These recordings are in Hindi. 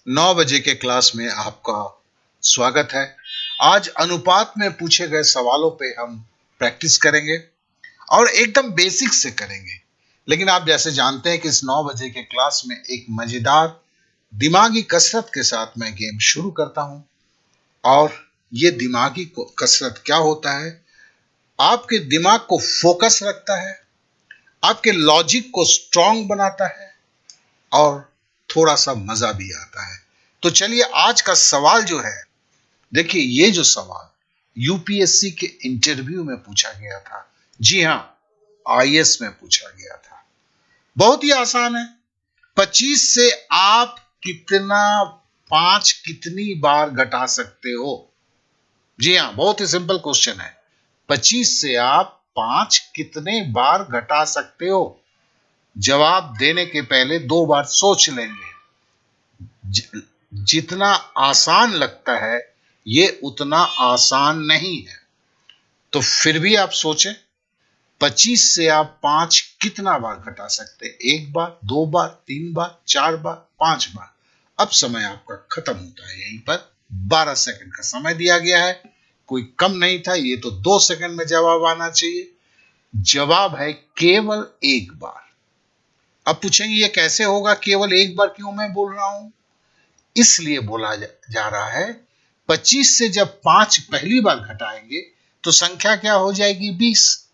9 बजे के क्लास में आपका स्वागत है। आज अनुपात में पूछे गए सवालों पे हम प्रैक्टिस करेंगे और एकदम बेसिक से करेंगे। लेकिन आप जैसे जानते हैं कि इस 9 बजे के क्लास में एक मजेदार दिमागी कसरत के साथ मैं गेम शुरू करता हूं। और ये दिमागी कसरत क्या होता है? आपके दिमाग को फोकस रखता है, आपके लॉजिक को स्ट्रांग बनाता है और थोड़ा सा मजा भी आता है। तो चलिए आज का सवाल जो है, देखिए ये जो सवाल यूपीएससी के इंटरव्यू में पूछा गया था, जी हां, आईएएस में पूछा गया था। बहुत ही आसान है। 25 से आप पांच कितनी बार घटा सकते हो? जी हां, बहुत ही सिंपल क्वेश्चन है। 25 से आप 5 कितने बार घटा सकते हो? जवाब देने के पहले 2 बार सोच लेंगे। जितना आसान लगता है ये उतना आसान नहीं है, तो फिर भी आप सोचें। 25 से आप 5 कितना बार घटा सकते हैं? 1 बार, 2 बार, 3 बार, 4 बार, 5 बार। अब समय आपका खत्म होता है यहीं पर। 12 सेकंड का समय दिया गया है, कोई कम नहीं था। ये तो 2 सेकंड में जवाब आना चाहिए। जवाब है केवल 1 बार। अब पूछेंगे ये कैसे होगा? केवल 1 बार क्यों मैं बोल रहा हूं? इसलिए बोला जा रहा है 25 से जब 5 पहली बार घटाएंगे तो संख्या क्या हो जाएगी? 20।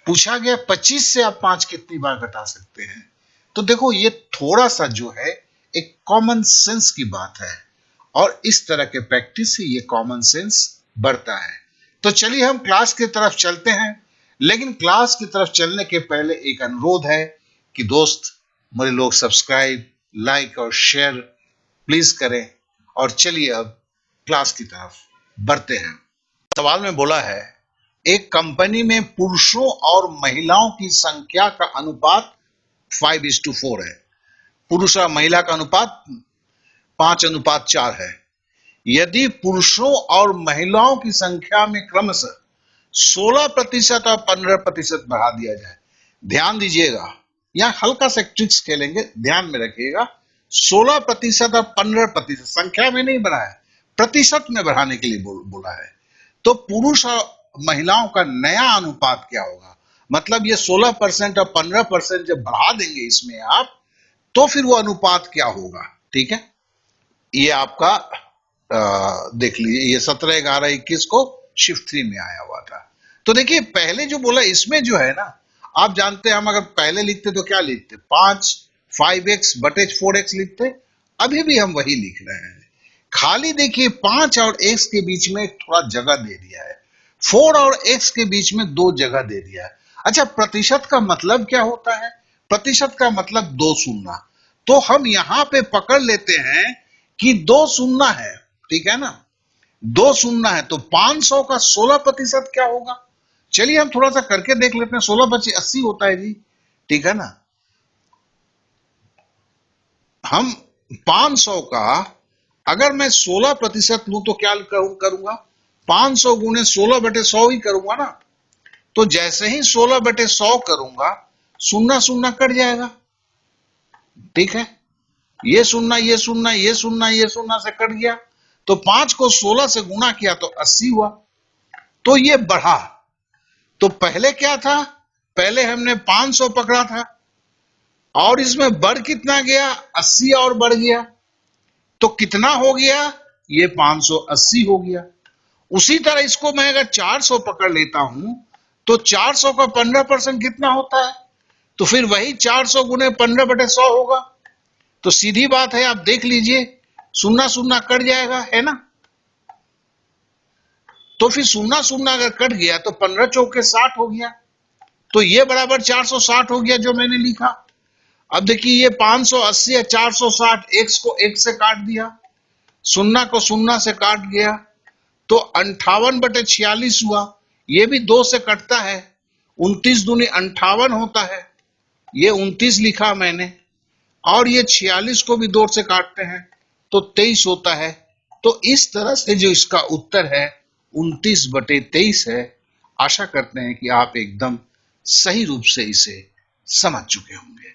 पूछा गया 25 से आप 5 कितनी बार घटा सकते हैं? तो देखो ये थोड़ा सा जो है एक कॉमन सेंस की बात है, और इस तरह के प्रैक्टिस से ये कॉमन सेंस बढ़ता है। तो चलिए हम क्लास की तरफ चलते हैं। लेकिन क्लास की तरफ चलने के पहले एक अनुरोध है कि दोस्त मेरे लोग सब्सक्राइब, लाइक और शेयर प्लीज करें। और चलिए अब क्लास की तरफ बढ़ते हैं। सवाल में बोला है एक कंपनी में पुरुषों और महिलाओं की संख्या का अनुपात 5:4 है। पुरुष और महिला का अनुपात 5:4 है। यदि पुरुषों और महिलाओं की संख्या में क्रमशः 16% और 15% बढ़ा दिया जाए। ध्यान दीजिएगा, यहां हल्का सा ट्रिक्स खेलेंगे, ध्यान में रखिएगा। 16% और 15% संख्या में नहीं बढ़ा है, प्रतिशत में बढ़ाने के लिए बोला है। तो पुरुष और महिलाओं का नया अनुपात क्या होगा? मतलब ये 16% और 15% जब बढ़ा देंगे इसमें आप, तो फिर वो अनुपात क्या होगा? ठीक है, ये आपका देख लीजिए, ये 17, 11, 21 को शिफ्ट 3 में आया हुआ था। तो देखिए पहले जो बोला इसमें जो है ना, आप जानते हैं हम अगर पहले लिखते तो क्या लिखते? 5x बटे 4x लिखते। अभी भी हम वही लिख रहे हैं, खाली देखिए 5 और x के बीच में थोड़ा जगह दे दिया है, 4 और x के बीच में 2 जगह दे दिया है। अच्छा, प्रतिशत का मतलब क्या होता है? प्रतिशत का मतलब 2 शून्य। तो हम यहां पे पकड़ लेते हैं कि 2 शून्य है, ठीक है ना? 2 शून्य है, तो 500 का 16% क्या होगा? चलिए हम थोड़ा सा करके देख लेते हैं। 16 × 80 होता है जी, ठीक है ना? हम 500 का अगर मैं 16% लूं तो क्या करूंगा? 500 गुणे 16/100 ही करूंगा ना। तो जैसे ही 16/100 करूंगा, शून्य शून्य कट जाएगा, ठीक है? ये शून्य, ये शून्य, ये शून्य, ये शून्य से कट गया। तो 5 को 16 से गुणा किया तो 80 हुआ। तो ये बढ़ा। तो पहले क्या था? पहले हमने 500 पकड़ा था और इसमें बढ़ कितना गया? 80 और बढ़ गया। तो कितना हो गया? ये 580 हो गया। उसी तरह इसको मैं अगर 400 पकड़ लेता हूं तो 400 का 15% कितना होता है? तो फिर वही 400 गुने 15/100 होगा। तो सीधी बात है, आप देख लीजिए, शून्य शून्य कट जाएगा, है ना? तो फिर शून्य शून्य अगर कट गया तो 15 चौके 60 हो गया। तो ये बराबर 460 हो गया जो मैंने लिखा। अब देखिए ये 580 या 460, x को 1 से काट दिया, शून्य को शून्य से काट गया, तो 58/46 हुआ। ये भी 2 से कटता है, 29 दूनी 58 होता है, ये 29 लिखा मैंने। और ये 46 को भी 2 से काटते हैं तो 23 होता है। तो इस तरह से जो इसका उत्तर है 29/23 है। आशा करते हैं कि आप एकदम सही रूप से इसे समझ चुके होंगे।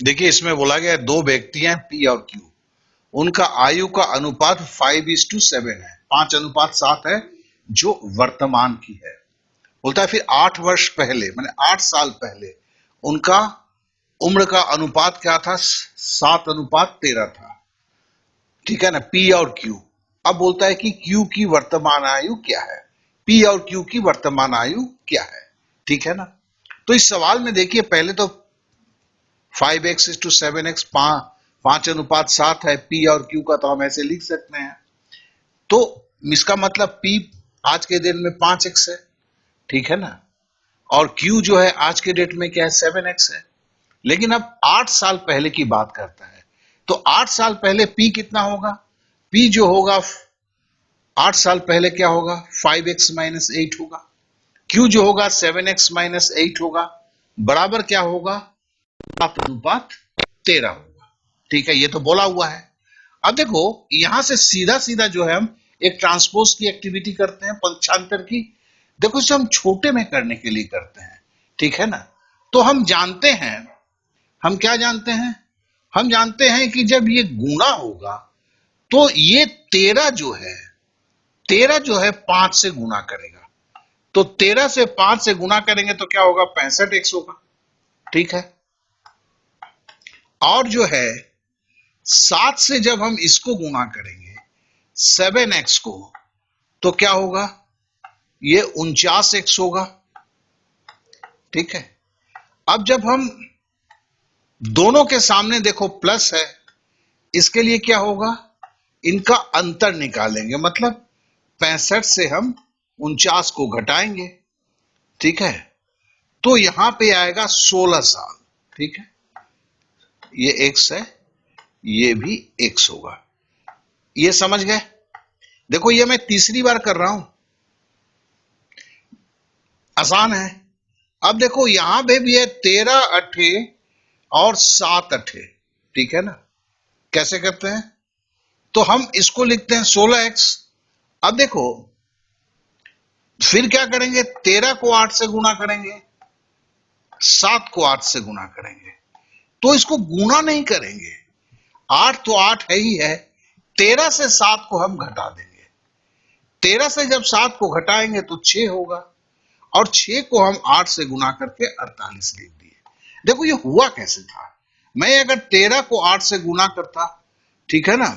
देखिए इसमें बोला गया 2 व्यक्ति हैं, पी और क्यू। उनका आयु का अनुपात 5:7 है, 5:7 है, जो वर्तमान की है। बोलता है फिर 8 वर्ष पहले, माने 8 साल पहले उनका उम्र का अनुपात क्या था? 7:13 था। ठीक है ना, पी और क्यू। अब बोलता है कि क्यू की वर्तमान आयु क्या है, पी और क्यू की वर्तमान आयु क्या है। ठीक है ना। तो इस सवाल में देखिए, पहले तो 5x:7x 5:7 है, पी और क्यू का तो हम ऐसे लिख सकते हैं। तो इसका मतलब पी आज के दिन में 5x है, ठीक है ना, और क्यू जो है आज के डेट में क्या है? 7x है। लेकिन अब 8 साल पहले की बात करता है, तो 8 साल पहले पी कितना होगा? पी जो होगा 8 साल पहले क्या होगा? 5x-8 होगा। क्यू जो होगा 7x-8 होगा, बराबर क्या होगा? 7:13 होगा। ठीक है, ये तो बोला हुआ है। अब देखो, यहां से सीधा सीधा जो है हम एक ट्रांसपोज की एक्टिविटी करते हैं, पक्षांतर की। देखो, इसे हम छोटे में करने के लिए करते हैं, ठीक है ना। तो हम जानते हैं, हम क्या जानते हैं? हम जानते हैं कि जब ये गुणा होगा तो ये 13 जो है 5 से गुणा करेगा। तो 13 से 5 से गुणा करेंगे तो क्या होगा? 65x होगा। ठीक है। और जो है 7 से जब हम इसको गुणा करेंगे 7x को, तो क्या होगा? ये 49x होगा। ठीक है। अब जब हम दोनों के सामने देखो प्लस है, इसके लिए क्या होगा? इनका अंतर निकालेंगे, मतलब 65 से हम 49 को घटाएंगे। ठीक है। तो यहां पे आएगा 16 साल। ठीक है, ये x है, ये भी x होगा। ये समझ गए? देखो, ये मैं तीसरी बार कर रहा हूं, आसान है। अब देखो, यहां पे भी है 13 अठे और 7 अठे। ठीक है ना। कैसे करते हैं? तो हम इसको लिखते हैं 16x। अब देखो, फिर क्या करेंगे? 13 को 8 से गुणा करेंगे, 7 को 8 से गुणा करेंगे। तो इसको गुणा नहीं करेंगे, 8 तो 8 है ही है, 13 से 7 को हम घटा देंगे। 13 से जब 7 को घटाएंगे तो 6 होगा, और 6 को हम 8 से गुणा करके 48 लिख दिए। देखो, ये हुआ कैसे था? मैं अगर 13 को 8 से गुणा करता, ठीक है ना,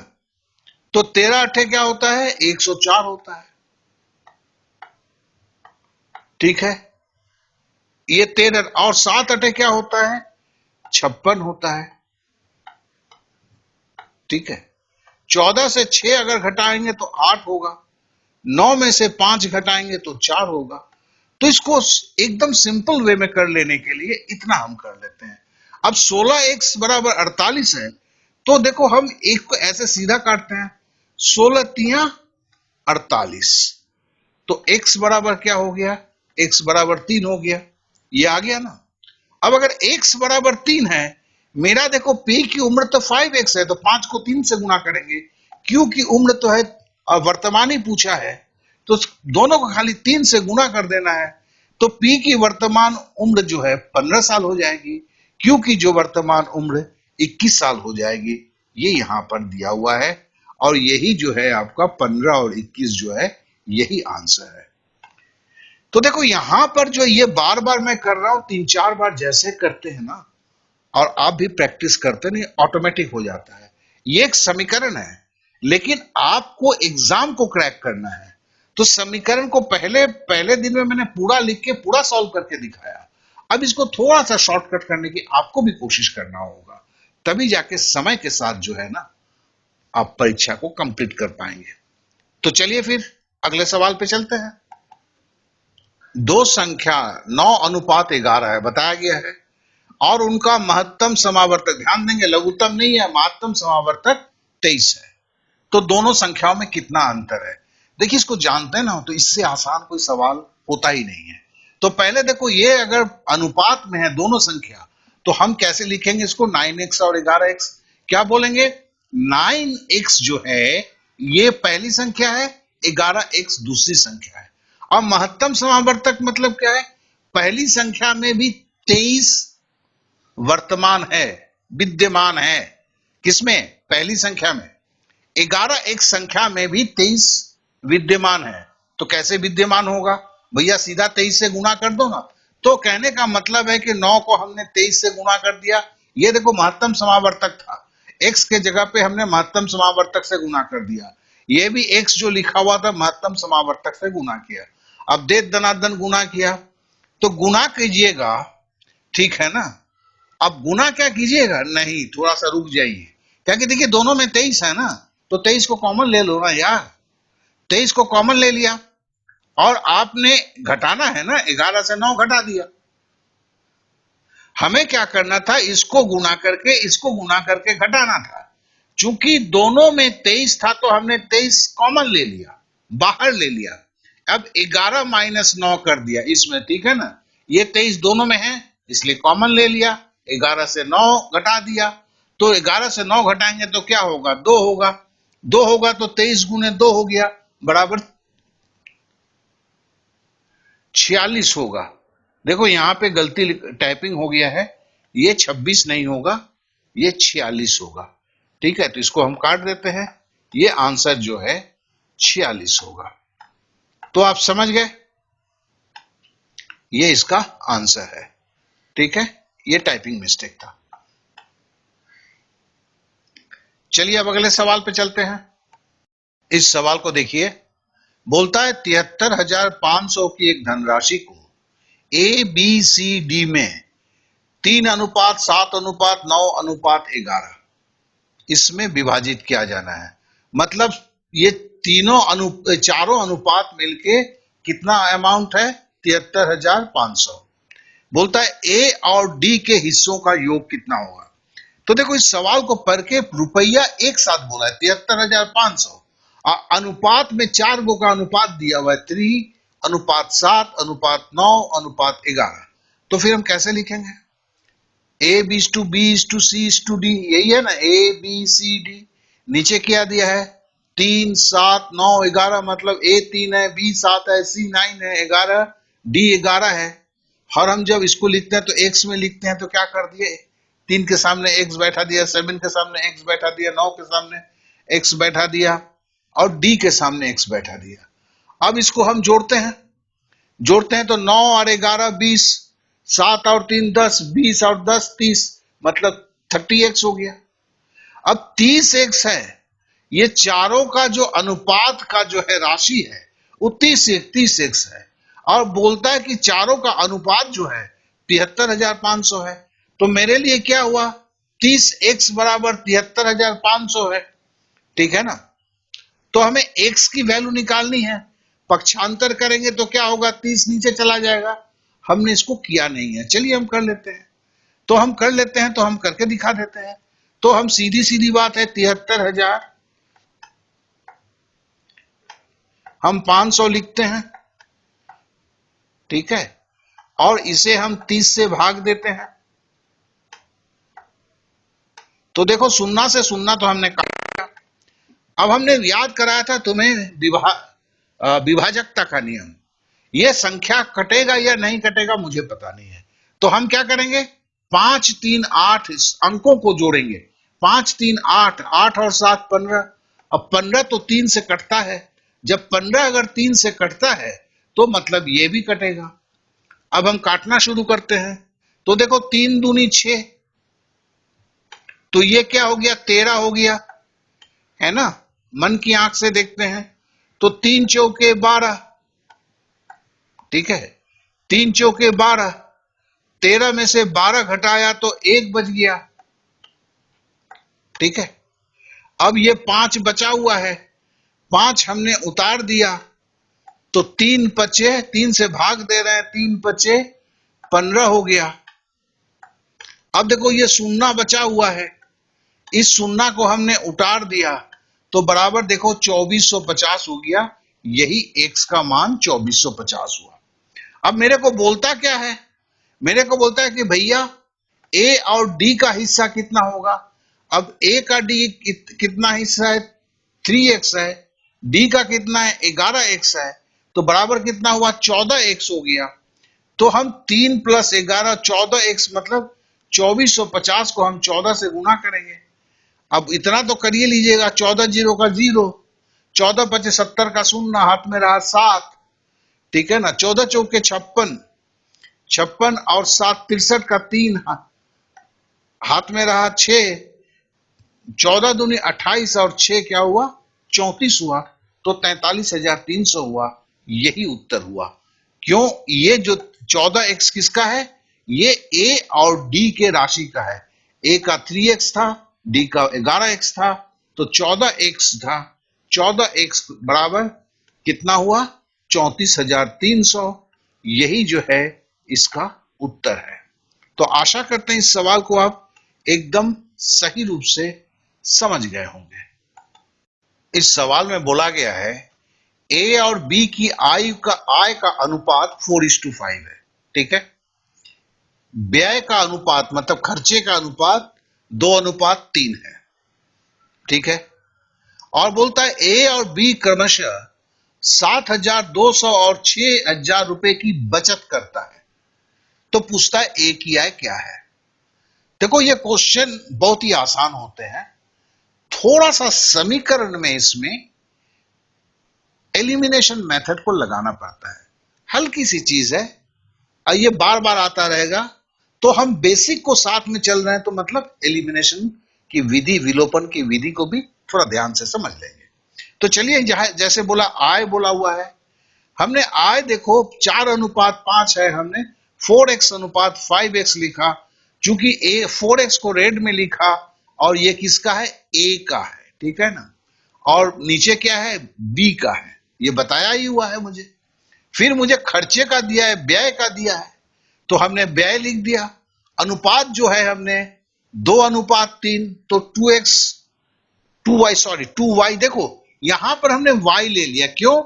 तो 13 अठे क्या होता है? 104 होता है। ठीक है। ये 13 और 7 अठे क्या होता है? 56 होता है। ठीक है। 14 से 6 अगर घटाएंगे तो 8 होगा, 9 में से 5 घटाएंगे तो 4 होगा। तो इसको एकदम सिंपल वे में कर लेने के लिए इतना हम कर लेते हैं। अब 16x बराबर 48 है, तो देखो हम एक को ऐसे सीधा काटते हैं, 16 तिया 48। तो x बराबर क्या हो गया? x बराबर 3 हो गया। ये आ गया ना। अब अगर x बराबर 3 है, मेरा देखो p की उम्र तो 5x है, तो 5 को 3 से गुणा करेंगे। q की उम्र तो है, वर्तमान ही पूछा है, तो दोनों को खाली 3 से गुणा कर देना है। तो p की वर्तमान उम्र जो है 15 साल हो जाएगी, q की जो वर्तमान उम्र 21 साल हो जाएगी। ये यहां पर दिया हुआ है, और यही जो है आपका 15 और 21 जो है, यही आंसर है। तो देखो, यहां पर जो ये बार बार मैं कर रहा हूं, 3-4 बार जैसे करते हैं ना, और आप भी प्रैक्टिस करते नहीं, ऑटोमेटिक हो जाता है। ये एक समीकरण है, लेकिन आपको एग्जाम को क्रैक करना है। तो समीकरण को पहले पहले दिन में मैंने पूरा लिख के पूरा सॉल्व करके दिखाया। अब इसको थोड़ा सा शॉर्टकट करने की आपको भी कोशिश करना होगा, तभी जाके समय के साथ जो है ना, आप परीक्षा को कंप्लीट कर पाएंगे। तो चलिए फिर अगले सवाल पे चलते हैं। दो संख्या 9:11 है बताया गया है, और उनका महत्तम समावर्तक, ध्यान देंगे लघुत्तम नहीं है, महत्तम समावर्तक 23 है। तो दोनों संख्याओं में कितना अंतर है? देखिए, इसको जानते हैं ना, तो इससे आसान कोई सवाल होता ही नहीं है। तो पहले देखो, ये अगर अनुपात में है दोनों संख्या, तो हम कैसे लिखेंगे इसको? 9x और 11x। क्या बोलेंगे? 9x जो है ये पहली संख्या है, 11x दूसरी संख्या है। और महत्तम समावर्तक मतलब क्या है? पहली संख्या में भी 23 वर्तमान है, विद्यमान है। किसमें? पहली संख्या में। 11 एक संख्या में भी 23 विद्यमान है, तो कैसे विद्यमान होगा भैया? सीधा 23 से गुणा कर दो ना। तो कहने का मतलब है कि 9 को हमने 23 से गुणा कर दिया। ये देखो महत्तम समावर्तक था, x के जगह पे हमने महत्तम समावर्तक से गुणा कर दिया। ये भी x जो लिखा हुआ था महत्तम समावर्तक से गुणा किया। अब दे धनाधन गुणा किया, तो गुणा कीजिएगा, ठीक है ना। अब गुना क्या कीजिएगा? नहीं, थोड़ा सा रुक जाइए, क्या कि देखिए दोनों में 23 है ना, तो 23 को कॉमन ले लो ना यार। 23 को कॉमन ले लिया और आपने घटाना है ना, 11 से 9 घटा दिया। हमें क्या करना था? इसको गुना करके इसको गुना करके घटाना था। चूंकि दोनों में 23 था तो हमने 23 कॉमन ले लिया, बाहर ले लिया। अब 11 माइनस 9 कर दिया इसमें, ठीक है ना। ये 23 दोनों में है इसलिए कॉमन ले लिया, 11 से 9 घटा दिया। तो 11 से 9 घटाएंगे तो क्या होगा? 2 होगा। 2 होगा तो 23 गुने 2 हो गया, बराबर 46 होगा। देखो यहां पे गलती टाइपिंग हो गया है, ये 26 नहीं होगा, ये 46 होगा। ठीक है, तो इसको हम काट देते हैं। ये आंसर जो है 46 होगा। तो आप समझ गए, ये इसका आंसर है। ठीक है, ये टाइपिंग मिस्टेक था। चलिए अब अगले सवाल पे चलते हैं। इस सवाल को देखिए, बोलता है 73,500 की एक धनराशि को ए बी सी डी में 3:7:9:11 इसमें विभाजित किया जाना है। मतलब ये चारों अनुपात मिलके कितना अमाउंट है? 73,500। बोलता है ए और डी के हिस्सों का योग कितना होगा। तो देखो इस सवाल को पढ़ के रुपया एक साथ बोला है 73,500, अनुपात में 4 गो का अनुपात दिया हुआ है, 3:7:9:11। तो फिर हम कैसे लिखेंगे? A B to B to C to D, यही है ना, ए बी सी डी। नीचे क्या दिया है? 3, 7, 9, 11, मतलब ए 3 है, बी 7 है, सी 9 है, 11, डी 11 है। और हम जब इसको लिखते हैं तो एक्स में लिखते हैं, तो क्या कर दिए? 3 के सामने एक्स बैठा दिया, 7 के सामने एक्स बैठा दिया, 9 के सामने एक्स बैठा दिया और डी के सामने एक्स बैठा दिया। अब इसको हम जोड़ते हैं तो 9 और 11 20, 7 और 3 10, 20 और 10 30, मतलब 30x हो गया। अब 30x है, ये चारों का जो अनुपात का जो है राशि है वो 30x है, और बोलता है कि चारों का अनुपात जो है 73,500 है। तो मेरे लिए क्या हुआ? 30x बराबर 73,500 है, ठीक है ना। तो हमें x की वैल्यू निकालनी है, पक्षांतर करेंगे तो क्या होगा? 30 नीचे चला जाएगा। हमने इसको किया नहीं है, चलिए हम कर लेते हैं। तो हम कर लेते हैं, तो हम करके दिखा देते हैं। तो हम सीधी सीधी बात है, 73,000 हम 500 लिखते हैं, ठीक है, और इसे हम 30 से भाग देते हैं। तो देखो सुन्ना से सुन्ना तो हमने काटा। अब हमने याद कराया था तुम्हें विभाजकता का नियम। यह संख्या कटेगा या नहीं कटेगा मुझे पता नहीं है, तो हम क्या करेंगे? 5, 3, 8 अंकों को जोड़ेंगे। 5, 3, 8, 8 और 7 15। अब 15 तो 3 से कटता है, जब 15 अगर 3 से कटता है तो मतलब ये भी कटेगा। अब हम काटना शुरू करते हैं, तो देखो 3 दूनी 6, तो ये क्या हो गया? 13 हो गया, है ना। मन की आंख से देखते हैं तो 3 चौके 12, ठीक है, 3 चौके 12, 13 में से 12 घटाया तो 1 बच गया, ठीक है। अब ये 5 बचा हुआ है, 5 हमने उतार दिया तो 3 बचे, 3 से भाग दे रहे हैं, 3 बचे 15 हो गया। अब देखो ये शून्ना बचा हुआ है, इस शून्ना को हमने उतार दिया तो बराबर देखो 2450 हो गया। यही x का मान 2450 हुआ। अब मेरे को बोलता क्या है? मेरे को बोलता है कि भैया a और d का हिस्सा कितना होगा। अब a का d कितना हिस्सा है? 3x है। d का कितना है? 11x है। तो बराबर कितना हुआ? 14x हो गया। तो हम 3 + 11 14x, मतलब 2450 को हम 14 से गुना करेंगे। अब इतना तो करिए लीजिएगा, 14 जीरो का 0, 14 पचे 70 का 0, हाथ में रहा 7, ठीक है ना। 14 चौके 56, 56 और 7 63 का 3, हाथ में रहा 6, 14 दूनी 28 और 6 क्या हुआ 34 हुआ, तो 43,300 हुआ। यही उत्तर हुआ। क्यों? ये जो 14x किसका है? ये ए और डी के राशि का है। ए का 3x था, डी का 11x था, तो 14x था। 14x बराबर कितना हुआ 34,300। यही जो है इसका उत्तर है। तो आशा करते हैं इस सवाल को आप एकदम सही रूप से समझ गए होंगे। इस सवाल में बोला गया है ए और बी की आय का अनुपात 4:5 है, ठीक है। व्यय का अनुपात मतलब खर्चे का अनुपात 2:3 है, ठीक है। और बोलता है ए और बी क्रमशः 7,200 और 6,000 रुपए की बचत करता है। तो पूछता है ए की आय क्या है। देखो ये क्वेश्चन बहुत ही आसान होते हैं, थोड़ा सा समीकरण में इसमें एलिमिनेशन मेथड को लगाना पड़ता है। हल्की सी चीज है, ये बार बार आता रहेगा, तो हम बेसिक को साथ में चल रहे हैं, तो मतलब एलिमिनेशन की विधि, विलोपन की विधि को भी थोड़ा ध्यान से समझ लेंगे। तो चलिए, जैसे बोला आय बोला हुआ है, हमने आय देखो 4:5 है, हमने 4x/5x लिखा। चूंकि 4x को रेड में लिखा और ये किसका है? ए का है, ठीक है ना। और नीचे क्या है? बी का है, ये बताया ही हुआ है मुझे। फिर मुझे खर्चे का दिया है, व्यय का दिया है, तो हमने व्यय लिख दिया। अनुपात जो है हमने 2:3, तो 2y देखो यहां पर हमने y ले लिया। क्यों?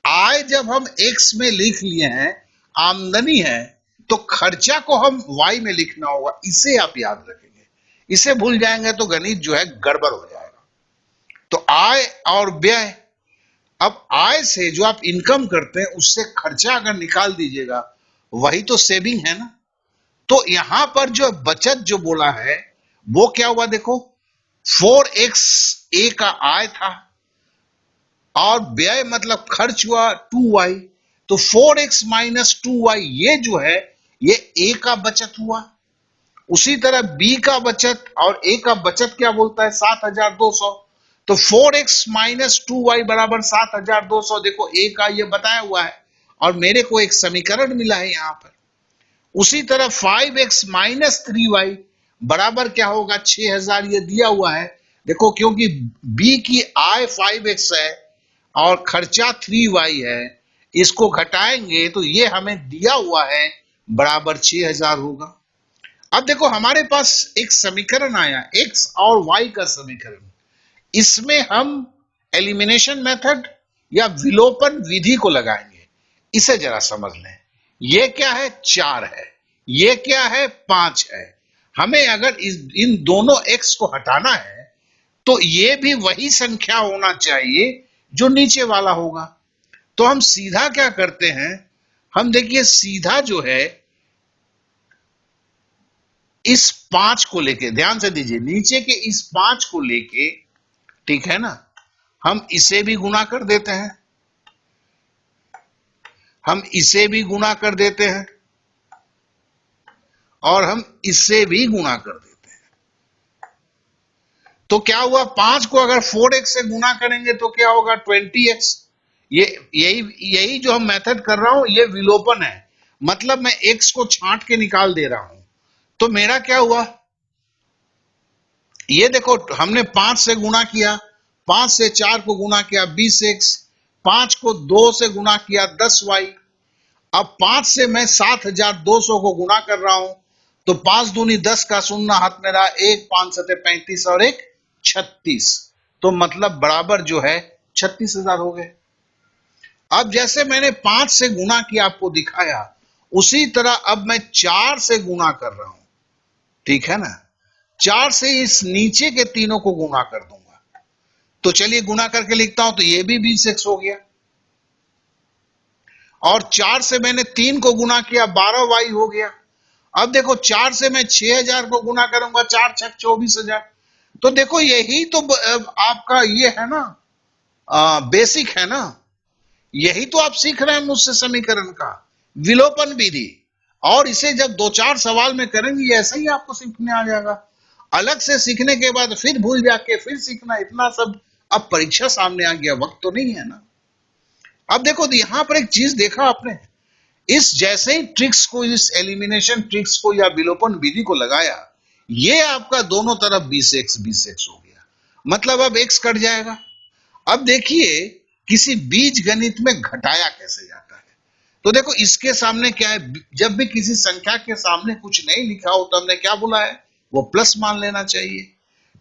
आय जब हम x में लिख लिए हैं, आमदनी है, तो खर्चा को हम y में लिखना होगा। इसे आप याद रखेंगे, इसे भूल जाएंगे तो गणित जो है गड़बड़ हो जाएगा। तो आय और व्यय, अब आय से जो आप इनकम करते हैं उससे खर्चा अगर निकाल दीजिएगा, वही तो सेविंग है ना। तो यहां पर जो बचत जो बोला है वो क्या हुआ? देखो 4x ए का आय था और व्यय मतलब खर्च हुआ 2y, तो 4x माइनस 2y ये जो है ये ए का बचत हुआ। उसी तरह बी का बचत और ए का बचत क्या बोलता है? 7,200, तो 4x माइनस 2y बराबर 7,200। देखो ए का ये बताया हुआ है और मेरे को एक समीकरण मिला है यहां पर। उसी तरह 5x माइनस 3y बराबर क्या होगा? 6,000, ये दिया हुआ है। देखो क्योंकि बी की आय 5x है और खर्चा 3y है, इसको घटाएंगे तो ये हमें दिया हुआ है बराबर 6,000 होगा। अब देखो हमारे पास एक समीकरण आया x और y का समीकरण, इसमें हम एलिमिनेशन मेथड या विलोपन विधि को लगाएंगे। इसे जरा समझ लें। ये क्या है? 4 है, ये क्या है? 5 है। हमें अगर इन दोनों x को हटाना है तो ये भी वही संख्या होना चाहिए जो नीचे वाला होगा। तो हम सीधा क्या करते हैं, हम देखिए सीधा जो है इस 5 को लेके, ध्यान से दीजिए, नीचे के इस 5 को लेके, ठीक है ना, हम इसे भी गुना कर देते हैं, हम इसे भी गुना कर देते हैं और हम इससे भी गुना कर देते हैं। तो क्या हुआ? 5 को अगर 4x से गुना करेंगे तो क्या होगा? 20x। यही जो हम मेथड कर रहा हूं ये विलोपन है, मतलब मैं x को छांट के निकाल दे रहा हूं। तो मेरा क्या हुआ? ये देखो हमने 5 से गुना किया, 5 से 4 को गुना किया 20x, 5 को 2 से गुना किया 10y। अब 5 से मैं 7,200 को गुना कर रहा हूं, तो 5 दूनी 10 का 0, हाथ में रहा 1, 5 सते 35 और 1 36, तो मतलब बराबर जो है 36,000 हो गए। अब जैसे मैंने 5 से गुना किया आपको दिखाया, उसी तरह अब मैं 4 से गुना कर रहा हूं, ठीक है ना। 4 से इस नीचे के तीनों को गुना कर दूंगा, तो चलिए गुना करके लिखता हूं, तो ये भी 20x हो गया। और 4 से मैंने 3 को गुना किया, 12y हो गया। अब देखो 4 से मैं 6,000 को गुना करूंगा, 4 छक 24,000, तो देखो यही तो आपका ये है ना, बेसिक है ना, यही तो आप सीख रहे हैं मुझसे समीकरण का विलोपन विधि। और इसे जब दो चार सवाल में करेंगे ऐसा ही आपको सीखने आ जाएगा। अलग से सीखने के बाद फिर भूल जाके फिर सीखना, इतना सब अब परीक्षा सामने आ गया, वक्त तो नहीं है ना। अब देखो यहां पर एक चीज देखा आपने, इस जैसे ही ट्रिक्स को, इस एलिमिनेशन ट्रिक्स को या विलोपन विधि को लगाया, ये आपका दोनों तरफ 20x हो गया, मतलब अब x कट जाएगा। अब देखिए किसी बीज गणित में घटाया कैसे जाता है। तो देखो इसके सामने क्या है, जब भी किसी संख्या के सामने कुछ नहीं लिखा हो तो हमने क्या बोला है, वो प्लस मान लेना चाहिए।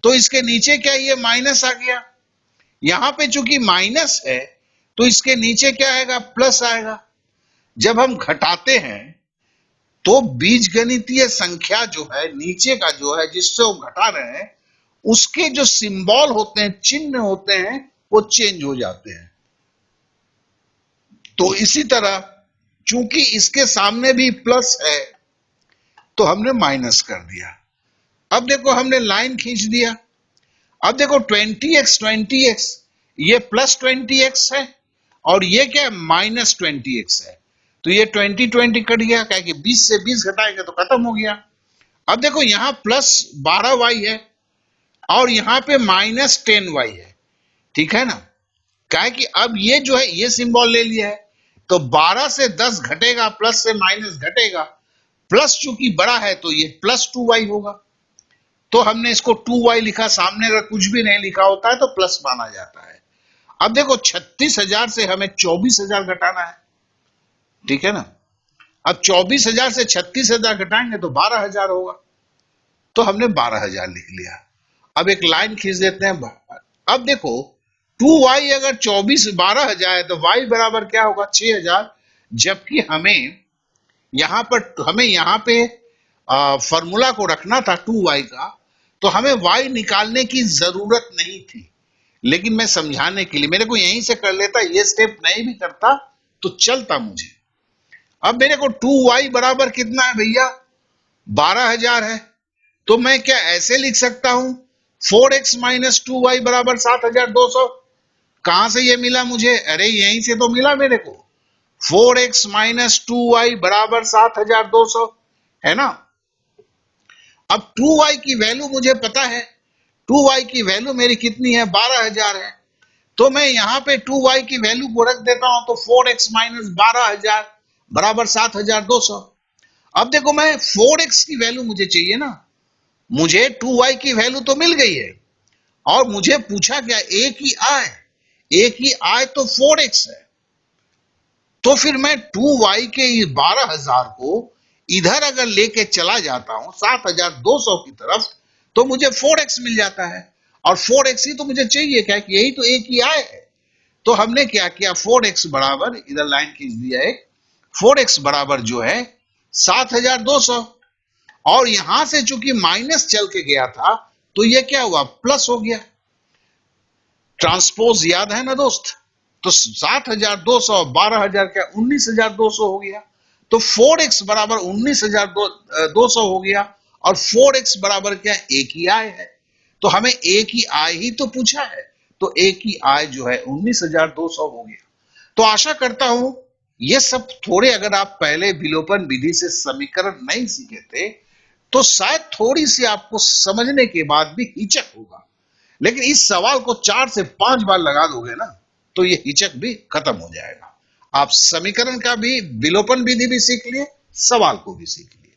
तो इसके नीचे क्या, ये माइनस आ गया, यहां पे चूंकि माइनस है तो इसके नीचे क्या आएगा, प्लस आएगा। जब हम घटाते हैं तो बीजगणितीय संख्या जो है, नीचे का जो है जिससे वो घटा रहे हैं, उसके जो सिंबल होते हैं, चिन्ह होते हैं, वो चेंज हो जाते हैं। तो इसी तरह चूंकि इसके सामने भी प्लस है तो हमने माइनस कर दिया। अब देखो हमने लाइन खींच दिया। अब देखो 20x ये प्लस 20x है और ये क्या है, माइनस 20x है। तो ये 20 कट गया, क्या कि 20 से 20 घटाएंगे तो खत्म हो गया। अब देखो यहां प्लस 12y है और यहां पे माइनस 10y है, ठीक है ना। क्या है कि अब ये जो है ये सिंबल ले लिया है, तो 12 से 10 घटेगा, प्लस से माइनस घटेगा, प्लस चूंकि बड़ा है तो ये प्लस 2y होगा। तो हमने इसको 2y लिखा, सामने अगर कुछ भी नहीं लिखा होता है तो प्लस माना जाता है। अब देखो 36,000 से हमें 24,000 घटाना है, ठीक है ना। अब 24,000 से 36,000 घटाएंगे तो 12,000 होगा, तो हमने 12,000 लिख लिया। अब एक लाइन खींच देते हैं। अब देखो 2y अगर 12,000 है तो y बराबर क्या होगा, 6,000। जबकि हमें यहाँ पे फॉर्मूला को रखना था 2y का, तो हमें y निकालने की जरूरत नहीं थी, लेकिन मैं समझाने के लिए मेरे को यहीं से कर लेता, ये स्टेप नहीं भी करता तो चलता मुझे। अब मेरे को 2y बराबर कितना है भैया, 12,000 है। तो मैं क्या ऐसे लिख सकता हूं, 4x माइनस 2y बराबर 7,200। कहां से ये मिला मुझे, अरे यहीं से तो मिला मेरे को, 4x माइनस 2y बराबर 7,200 है ना। अब 2y की वैल्यू मुझे पता है, 2y की वैल्यू मेरी कितनी है, 12,000 है। तो मैं यहां पे 2y की वैल्यू को रख देता हूं, तो 4x माइनस 12,000 बराबर 7,200। अब देखो मैं 4x की वैल्यू मुझे चाहिए ना, मुझे 2y की वैल्यू तो मिल गई है और मुझे पूछा गया एक ही आय तो 4x है। तो फिर मैं 2y के 12,000 को इधर अगर लेके चला जाता हूं 7,200 की तरफ, तो मुझे 4x मिल जाता है। और 4x ही तो मुझे चाहिए, क्या कि यही तो एक ही आय है। तो हमने क्या किया, 4x बराबर, इधर लाइन खींच दिया है, 4x बराबर जो है 7,200। और यहां से चूंकि माइनस चल के गया था तो ये क्या हुआ, प्लस हो गया। ट्रांसपोज याद है ना दोस्त, तो 7,200 12,000 क्या 19,200 हो गया। तो 4x बराबर 19,200 हो गया और 4x बराबर क्या, एक ही आय है। तो हमें एक ही आय ही तो पूछा है, तो एक ही आय जो है 19,200 हो गया। तो आशा करता हूं ये सब थोड़े, अगर आप पहले विलोपन विधि से समीकरण नहीं सीखे थे तो शायद थोड़ी सी आपको समझने के बाद भी हिचक होगा, लेकिन इस सवाल को 4 से 5 बार लगा दोगे ना तो ये हिचक भी खत्म हो जाएगा। आप समीकरण का भी, विलोपन विधि भी सीख लिए, सवाल को भी सीख लिए।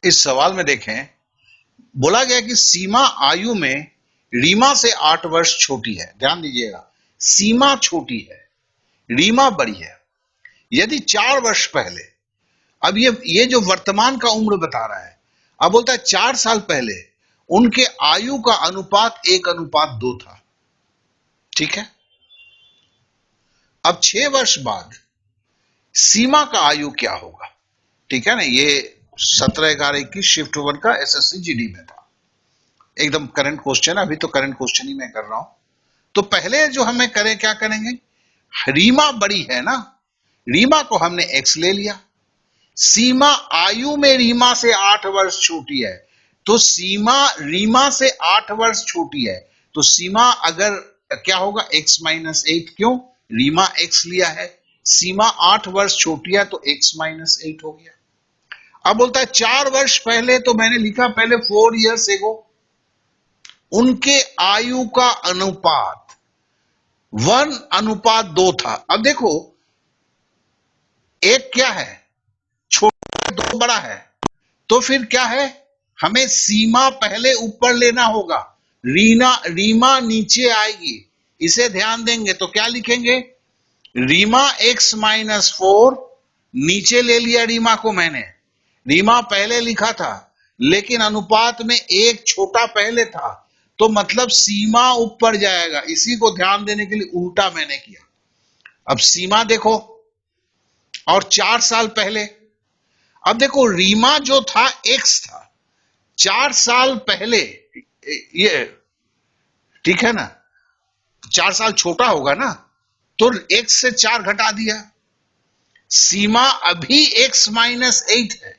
इस सवाल में देखें, बोला गया कि सीमा आयु में रीमा से 8 वर्ष छोटी है। ध्यान दीजिएगा, सीमा छोटी है, रीमा बड़ी है। यदि 4 वर्ष पहले, अब ये जो वर्तमान का उम्र बता रहा है, अब बोलता है 4 साल पहले उनके आयु का अनुपात 1:2 था, ठीक है। अब 6 वर्ष बाद सीमा का आयु क्या होगा, ठीक है ना। ये 17/11/21 शिफ्ट 1 का एसएससी जीडी में था, एकदम करंट क्वेश्चन, अभी तो करंट क्वेश्चन ही मैं कर रहा हूं। तो पहले जो हमें करें, क्या करेंगे, रीमा बड़ी है ना, रीमा को हमने एक्स ले लिया। सीमा आयु में रीमा से 8 वर्ष छोटी है, तो सीमा रीमा से 8 वर्ष छोटी है, तो सीमा अगर क्या होगा, x माइनस 8, क्यों, रीमा x लिया है, सीमा 8 वर्ष छोटी है तो x माइनस 8 हो गया। अब बोलता है 4 वर्ष पहले, तो मैंने लिखा पहले 4 years ago, उनके आयु का अनुपात 1:2 था। अब देखो, एक क्या है, छोटा है, 2 बड़ा है, तो फिर क्या है, हमें सीमा पहले ऊपर लेना होगा, रीमा नीचे आएगी, इसे ध्यान देंगे तो क्या लिखेंगे, रीमा x माइनस 4, नीचे ले लिया रीमा को मैंने, रीमा पहले लिखा था लेकिन अनुपात में एक छोटा पहले था, तो मतलब सीमा ऊपर जाएगा, इसी को ध्यान देने के लिए उल्टा मैंने किया। अब सीमा देखो, और 4 साल पहले, अब देखो रीमा जो था x था, 4 साल पहले, ये ठीक है ना, 4 साल छोटा होगा ना, तो x से 4 घटा दिया, सीमा अभी x माइनस 8 है,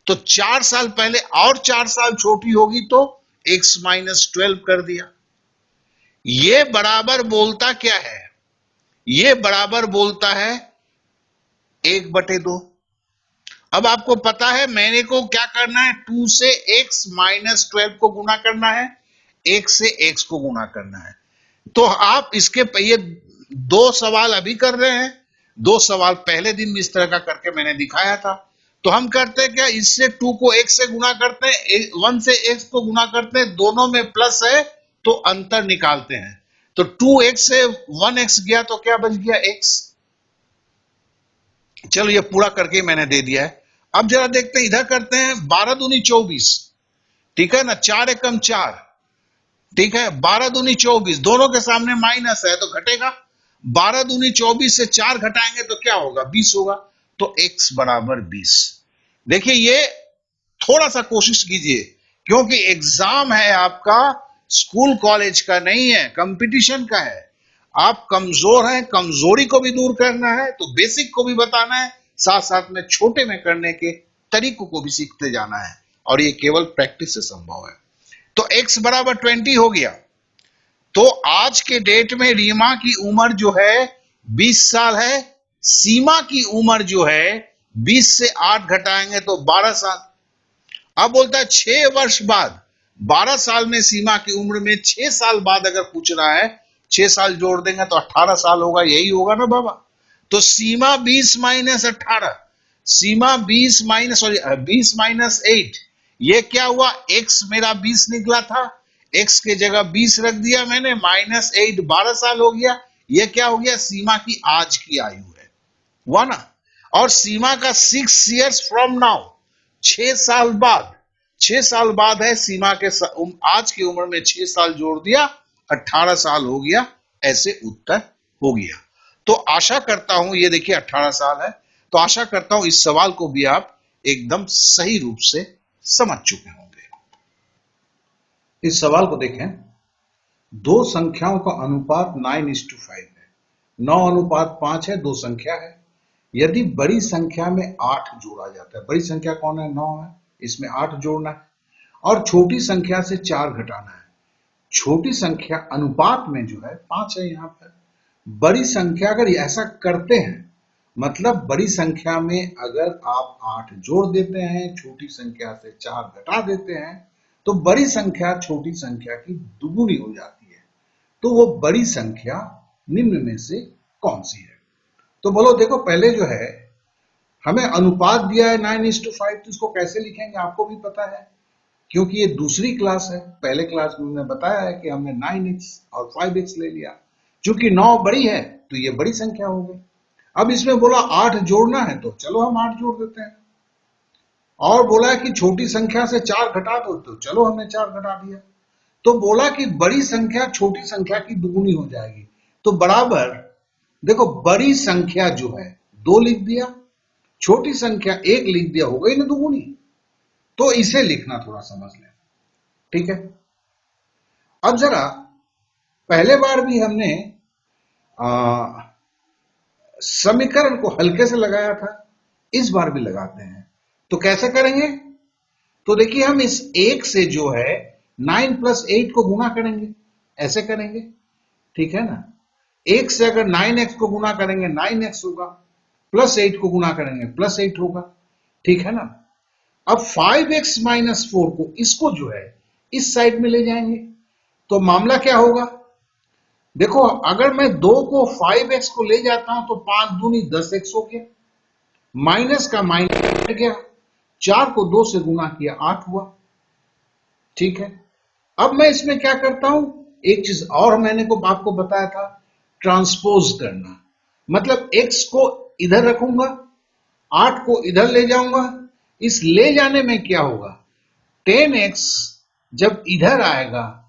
तो 4 साल पहले और 4 साल छोटी होगी तो x माइनस 12 कर दिया। ये बराबर बोलता क्या है, ये बराबर बोलता है 1/2। अब आपको पता है मैंने को क्या करना है, 2 से x माइनस 12 को गुना करना है, 1 से x को गुना करना है। तो आप इसके ये 2 सवाल अभी कर रहे हैं, 2 सवाल पहले दिन भी इस तरह का करके मैंने दिखाया था। तो हम करते हैं क्या, इससे 2 को x से गुना करते हैं, 1 से x को गुना करते हैं, दोनों में प्लस है तो अंतर निकालते हैं, तो 2x से 1x गया तो क्या बच गया, x। चलो ये पूरा करके मैंने दे दिया है। अब जरा देखते हैं, इधर करते हैं, 12 दूनी 24, ठीक है ना, 4 एकम 4, ठीक है, 12 दूनी 24, दोनों के सामने माइनस है तो घटेगा, 12 दूनी 24 से 4 घटाएंगे तो क्या होगा, 20 होगा, तो x बराबर 20। देखिए ये थोड़ा सा कोशिश कीजिए, क्योंकि एग्जाम है आपका, स्कूल कॉलेज का नहीं है, कंपटीशन का है, आप कमजोर हैं, कमजोरी को भी दूर करना है तो बेसिक को भी बताना है, साथ साथ में छोटे में करने के तरीकों को भी सीखते जाना है, और ये केवल प्रैक्टिस से संभव है। तो x बराबर 20 हो गया, तो आज के डेट में रीमा की उम्र जो है 20 साल है, सीमा की उम्र जो है 20 से 8 घटाएंगे तो 12 साल। अब बोलता है 6 वर्ष बाद, 12 साल में सीमा की उम्र में 6 साल बाद अगर पूछ रहा है, 6 साल जोड़ देंगे तो 18 साल होगा, यही होगा ना बाबा। तो सीमा 20 माइनस 18, सीमा 20 माइनस 8, ये क्या हुआ, x मेरा 20 निकला था, x के जगह 20 रख दिया मैंने, माइनस 8, 12 साल हो गया, ये क्या हो गया, सीमा की आज की आयु है, हुआ ना। और सीमा का 6 years फ्रॉम नाउ, 6 साल बाद, 6 साल बाद है सीमा के आज की उम्र में 6 साल जोड़ दिया, 18 साल हो गया, ऐसे उत्तर हो गया। तो आशा करता हूं, ये देखिए 18 साल है, तो आशा करता हूं इस सवाल को भी आप एकदम सही रूप से समझ चुके होंगे। इस सवाल को देखें, दो संख्याओं का अनुपात 9:5 है, 9:5 है, दो संख्या है, यदि बड़ी संख्या में 8 जोड़ा जाता है, बड़ी संख्या कौन है, 9 है, इसमें 8 जोड़ना है, और छोटी संख्या से 4 घटाना है, छोटी संख्या अनुपात में जो है 5 है, यहां पर बड़ी संख्या अगर ऐसा करते हैं, मतलब बड़ी संख्या में अगर आप 8 जोड़ देते हैं, छोटी संख्या से 4 घटा देते हैं, तो बड़ी संख्या छोटी संख्या की दुगुनी हो जाती है, तो वो बड़ी संख्या निम्न में से कौन सी है। तो बोलो, देखो पहले जो है हमें अनुपात दिया है 9:5, तो इसको कैसे लिखेंगे आपको भी पता है, क्योंकि ये दूसरी क्लास है, पहले क्लास में हमने बताया है कि हमने 9x और 5x ले लिया, चूंकि 9 बड़ी है तो ये बड़ी संख्या हो गई। अब इसमें बोला 8 जोड़ना है, तो चलो हम 8 जोड़ देते हैं, और बोला कि छोटी संख्या से 4 घटा दो, तो चलो हमने 4 घटा दिया, तो बोला कि बड़ी संख्या छोटी संख्या की दुगुनी हो जाएगी, तो बराबर देखो बड़ी संख्या जो है 2 लिख दिया, छोटी संख्या 1 लिख दिया, हो गई ना दुगुनी। तो इसे लिखना थोड़ा समझ लें, ठीक है। अब जरा पहले बार भी हमने समीकरण को हल्के से लगाया था, इस बार भी लगाते हैं, तो कैसे करेंगे, तो देखिए हम इस 1 से जो है 9 प्लस 8 को गुना करेंगे, ऐसे करेंगे, ठीक है ना। 1 से अगर 9x को गुना करेंगे 9x होगा, प्लस 8 को गुना करेंगे प्लस 8 होगा, ठीक है ना। अब 5x माइनस 4 को, इसको जो है इस साइड में ले जाएंगे, तो मामला क्या होगा, देखो अगर मैं 2 को 5x को ले जाता हूं तो 5 दूनी 10x हो गया, माइनस का माइनस हट गया, 4 को 2 से गुना किया 8 हुआ, ठीक है। अब मैं इसमें क्या करता हूं, एक चीज और मैंने को आपको बताया था, ट्रांसपोज करना, मतलब x को इधर रखूंगा, 8 को इधर ले जाऊंगा, इस ले जाने में क्या होगा, 10x जब इधर आएगा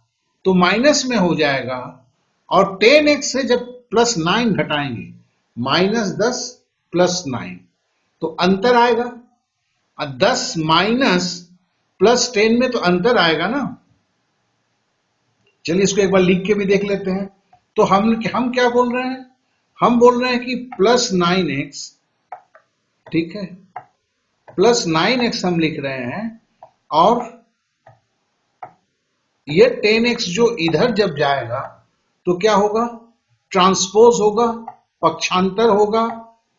तो माइनस में हो जाएगा, और 10x से जब प्लस 9 घटाएंगे, माइनस 10 प्लस 9, तो अंतर आएगा, 10 माइनस प्लस 10 में तो अंतर आएगा ना। चलिए इसको एक बार लिख के भी देख लेते हैं। तो हम क्या बोल रहे हैं, हम बोल रहे हैं कि प्लस 9x, ठीक है, प्लस 9x हम लिख रहे हैं, और ये 10x जो इधर जब जाएगा तो क्या होगा, ट्रांसपोज होगा, पक्षांतर होगा,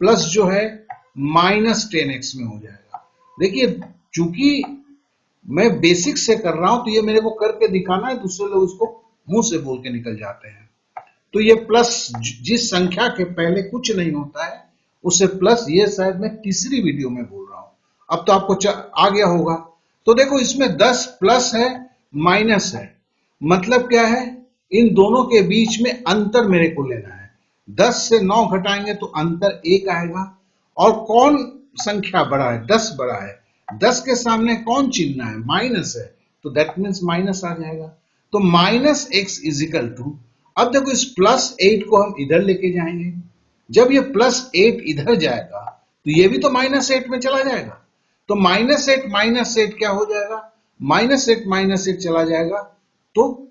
प्लस जो है माइनस 10x में हो जाएगा। देखिए चूंकि मैं बेसिक से कर रहा हूं तो ये मेरे को करके दिखाना है, दूसरे लोग इसको मुंह से बोल के निकल जाते हैं। तो ये प्लस जिस संख्या के पहले कुछ नहीं होता है उसे प्लस, ये शायद मैं तीसरी वीडियो में बोल रहा हूं, अब तो आपको आ गया होगा। तो देखो इसमें 10 प्लस है माइनस है, मतलब क्या है, इन दोनों के बीच में अंतर मेरे को लेना है। 10 से 9 घटाएंगे तो अंतर 1 आएगा, और कौन संख्या बड़ा है, 10 बड़ा है, 10 के सामने कौन चिन्ह है, माइनस है, तो दैट मीन्स माइनस आ जाएगा। तो minus x is equal to, अब देखो इस प्लस 8 को हम इधर लेके जाएंगे, जब ये प्लस 8 इधर जाएगा तो ये भी तो माइनस 8 में चला जाएगा, तो माइनस 8 क्या हो जाएगा, माइनस 8 चला जाएगा, तो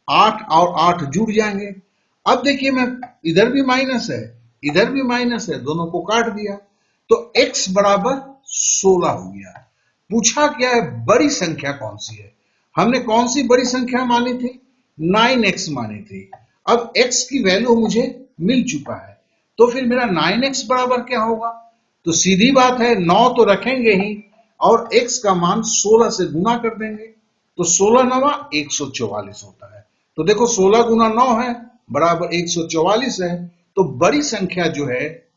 8 और 8 जुड़ जाएंगे। अब देखिए मैं इधर भी माइनस है, इधर भी माइनस है, दोनों को काट दिया, तो x बराबर 16 हो गया। पूछा क्या है, बड़ी संख्या कौन सी है, हमने कौन सी बड़ी संख्या मानी थी, 9x मानी थी। अब x की वैल्यू मुझे मिल चुका है, तो फिर मेरा 9x बराबर क्या होगा, तो सीधी बात है 9 तो रखेंगे ही, और x का मान 16 से गुना कर देंगे, तो 16 नवा 144 होता है। तो देखो 16 गुना 9 है बराबर 144 है, तो बड़ी संख्या जो है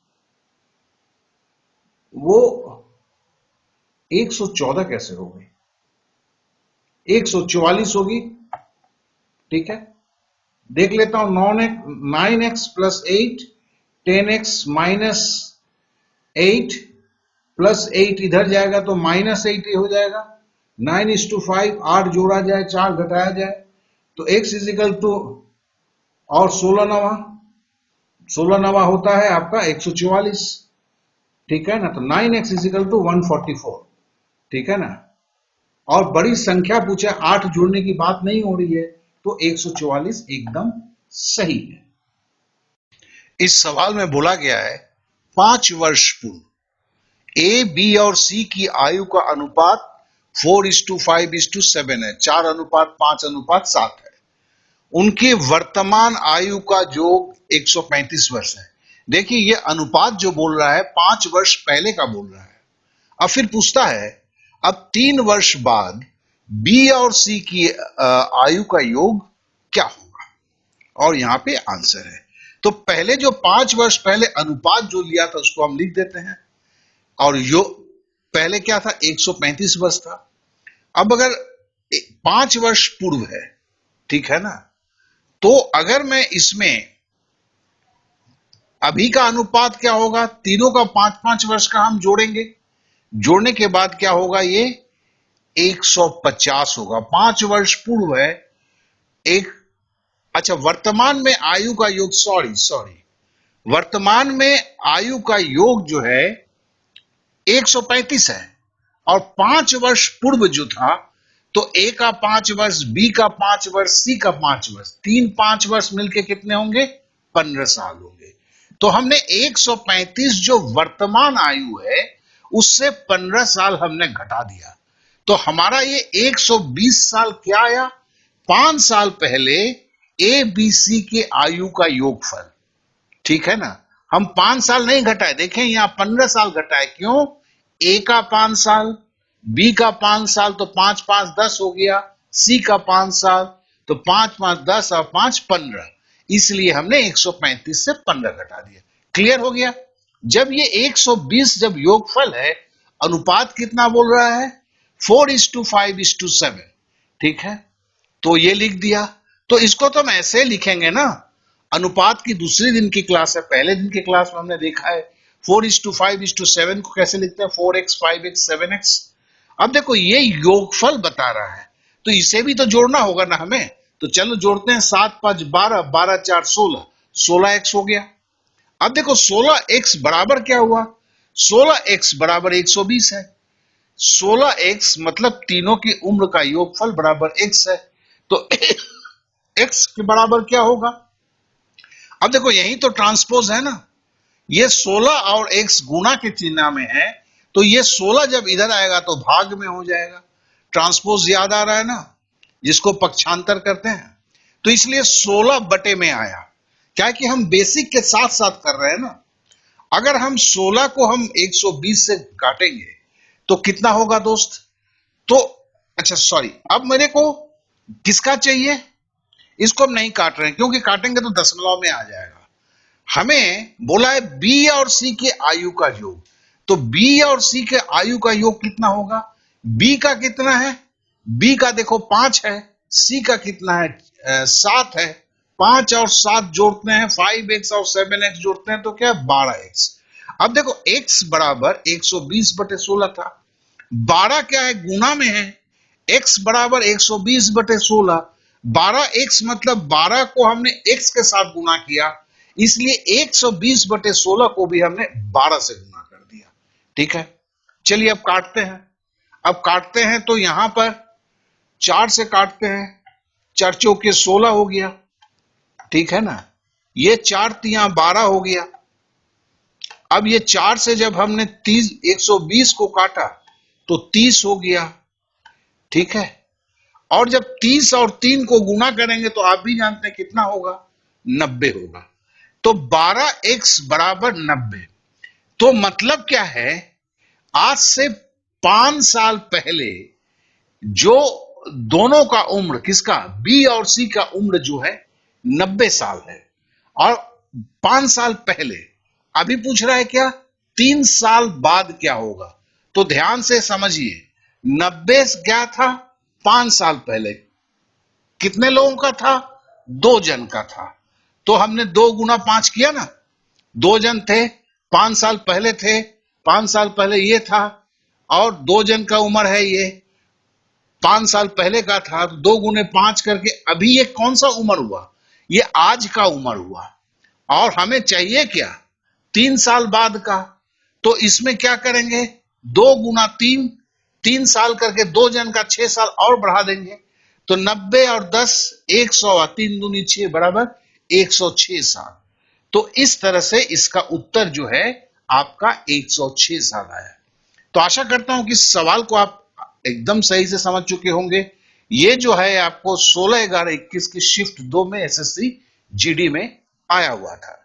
वो 114 कैसे होगी, 144 होगी, ठीक है। देख लेता हूं, 9x plus 8, 10x minus 8 plus 8 इधर जाएगा तो माइनस 8 ही हो जाएगा, 9:5, 8 जोड़ा जाए 4 घटाया जाए, तो x इज इक्वल टू, और 16 नवा होता है आपका 144, ठीक है ना। तो 9x इज इक्वल टू 144, ठीक है ना। और बड़ी संख्या पूछे, 8 जोड़ने की बात नहीं हो रही है, तो 144 एकदम सही है। इस सवाल में बोला गया है 5 वर्ष पूर्व ए, बी और सी की आयु का अनुपात 4:5:7 है, 4:5:7 है। उनके वर्तमान आयु का योग 135 वर्ष है। देखिए ये अनुपात जो बोल रहा है 5 वर्ष पहले का बोल रहा है। अब फिर पूछता है, अब 3 वर्ष बाद बी और सी की आयु का योग क्या होगा, और यहां पे आंसर है। तो पहले जो 5 वर्ष पहले अनुपात जो लिया था उसको हम लिख देते हैं, और यो पहले क्या था, 135 वर्ष था। अब अगर 5 वर्ष पूर्व है, ठीक है ना, तो अगर मैं इसमें अभी का अनुपात क्या होगा, तीनों का 5-5 वर्ष का हम जोड़ेंगे, जोड़ने के बाद क्या होगा, ये 150 होगा। 5 वर्ष पूर्व है एक, अच्छा वर्तमान में आयु का योग, सॉरी वर्तमान में आयु का योग जो है 135 है, और 5 वर्ष पूर्व जो था, तो ए का 5 वर्ष, बी का 5 वर्ष, सी का 5 वर्ष, 3-5 वर्ष मिलके कितने होंगे, 15 साल होंगे। तो हमने 135 जो वर्तमान आयु है उससे 15 साल हमने घटा दिया, तो हमारा ये 120 साल क्या आया? 5 साल पहले ए बी सी के आयु का योगफल। ठीक है ना, हम 5 साल नहीं घटाए, देखें यहां 15 साल घटाए। क्यों? ए का 5 साल, बी का 5 साल, तो 5 5 10 हो गया। सी का 5 साल, तो 5 5 10 और 5 15, इसलिए हमने 135 से 15 घटा दिया। क्लियर हो गया? जब ये 120 जब योगफल है, अनुपात कितना बोल रहा है? 4:5:7। ठीक है, तो ये लिख दिया। तो इसको तो हम ऐसे लिखेंगे ना, अनुपात की दूसरी दिन की क्लास है, पहले दिन की क्लास में हमने देखा है 4:5:7 को कैसे लिखते हैं? 4x 5x 7x। अब देखो ये योगफल बता रहा है, तो इसे भी तो जोड़ना होगा ना हमें। तो चलो जोड़ते हैं, 7 5 12, 12 4 16, 16x हो गया। अब देखो 16x बराबर क्या हुआ? 16x बराबर 120 है। 16x मतलब तीनों की उम्र का योगफल बराबर x है। तो x के बराबर क्या होगा? अब देखो यही तो ट्रांसपोज है ना, ये 16 और x गुणा के चिन्ह में है, तो ये 16 जब इधर आएगा तो भाग में हो जाएगा। ट्रांसपोज याद आ रहा है ना, जिसको पक्षांतर करते हैं। तो इसलिए 16 बटे में आया, क्या कि हम बेसिक के साथ साथ कर रहे हैं ना। अगर हम 16 को हम 120 से काटेंगे तो कितना होगा दोस्त? तो अच्छा सॉरी, अब मेरे को किसका चाहिए? इसको हम नहीं काट रहे हैं, क्योंकि काटेंगे तो दशमलव में आ जाएगा। हमें बोला है बी और सी के आयु का योग, तो बी और सी के आयु का योग कितना होगा? बी का कितना है? बी का देखो 5 है, सी का कितना है? 7 है। 5 और 7 जोड़ते हैं, 5x और 7x जोड़ते हैं, तो क्या है? 12x। अब देखो x बराबर 120 बटे 16 था, 12 क्या है? गुना में है। x बराबर 120 बटे 16, 12x मतलब 12 को हमने x के साथ गुना किया, इसलिए 120 बटे 16 को भी हमने 12 से गुना कर दिया। ठीक है, चलिए अब काटते हैं। अब काटते हैं तो यहां पर 4 से काटते हैं, 4 चौके 16 हो गया। ठीक है ना, ये 4 तिया 12 हो गया। अब ये 4 से जब हमने 120 को काटा तो 30 हो गया। ठीक है, और जब 30 और 3 को गुना करेंगे तो आप भी जानते हैं कितना होगा? 90 होगा। तो 12x बराबर 90। तो मतलब क्या है? आज से 5 साल पहले जो दोनों का उम्र, किसका? बी और सी का उम्र जो है 90 साल है। और 5 साल पहले, अभी पूछ रहा है क्या? 3 साल बाद क्या होगा? तो ध्यान से समझिए, 90 क्या था? 5 साल पहले कितने लोगों का था? 2 जन का था। तो हमने 2 गुना 5 किया ना, 2 जन थे, 5 साल पहले थे, 5 साल पहले ये था, और 2 जन का उम्र है, ये 5 साल पहले का था। 2 गुने 5 करके अभी ये कौन सा उम्र हुआ? ये आज का उम्र हुआ। और हमें चाहिए क्या? 3 साल बाद का। तो इसमें क्या करेंगे? 2 गुना 3, 3 साल करके 2 जन का 6 साल और बढ़ा देंगे, तो 90 और 10 100, 3 दूनी 6 बराबर 106 साल। तो इस तरह से इसका उत्तर जो है आपका 106 साल आया। तो आशा करता हूं कि इस सवाल को आप एकदम सही से समझ चुके होंगे। ये जो है आपको 16/11/21 की शिफ्ट 2 में एसएससी जीडी में आया हुआ था।